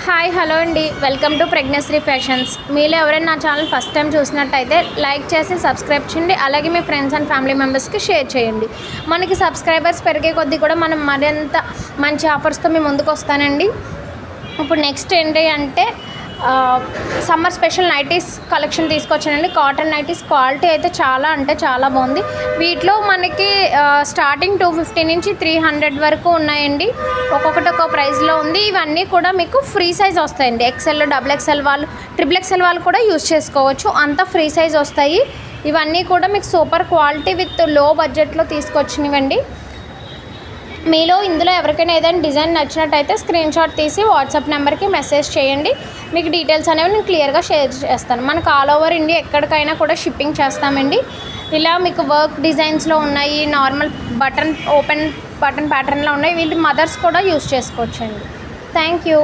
Hi hello అండి, welcome to pregnancy fashions. మీలో ఎవరైనా నా ఛానల్ ఫస్ట్ టైం చూసినట్టయితే లైక్ చేసి సబ్స్క్రైబ్ చేయండి. అలాగే మీ ఫ్రెండ్స్ అండ్ ఫ్యామిలీ మెంబర్స్కి షేర్ చేయండి. మనకి సబ్స్క్రైబర్స్ పెరిగే కొద్దీ కూడా మనం మరింత మంచి ఆఫర్స్తో మీ ముందుకు వస్తానండి. ఇప్పుడు నెక్స్ట్ ఏంటి అంటే సమ్మర్ స్పెషల్ నైటీస్ కలెక్షన్ తీసుకొచ్చానండి. కాటన్ నైటీస్ క్వాలిటీ అయితే చాలా బాగుంది. వీటిలో మనకి స్టార్టింగ్ 250 నుంచి 300 వరకు ఉన్నాయండి. ఒక్కొక్కటి ఒక్కో ప్రైస్లో ఉంది. ఇవన్నీ కూడా మీకు ఫ్రీ సైజ్ వస్తాయండి. XL, XXL వాళ్ళు, XXL వాళ్ళు కూడా యూజ్ చేసుకోవచ్చు. అంతా ఫ్రీ సైజ్ వస్తాయి. ఇవన్నీ కూడా మీకు సూపర్ క్వాలిటీ విత్ లో బడ్జెట్లో తీసుకొచ్చినవండి. మీలో ఇందులో ఎవరికైనా ఏదైనా డిజైన్ నచ్చినట్టయితే స్క్రీన్ షాట్ తీసి వాట్సాప్ నెంబర్కి మెసేజ్ చేయండి. మీకు డీటెయిల్స్ అనేవి నేను క్లియర్గా షేర్ చేస్తాను. మనకు ఆల్ ఓవర్ ఇండియా ఎక్కడికైనా కూడా షిప్పింగ్ చేస్తామండి. ఇలా మీకు వర్క్ డిజైన్స్లో ఉన్నాయి, నార్మల్ ఓపెన్ బటన్ ప్యాటర్న్లో ఉన్నాయి. వీళ్ళు మదర్స్ కూడా యూజ్ చేసుకోవచ్చండి. Thank you.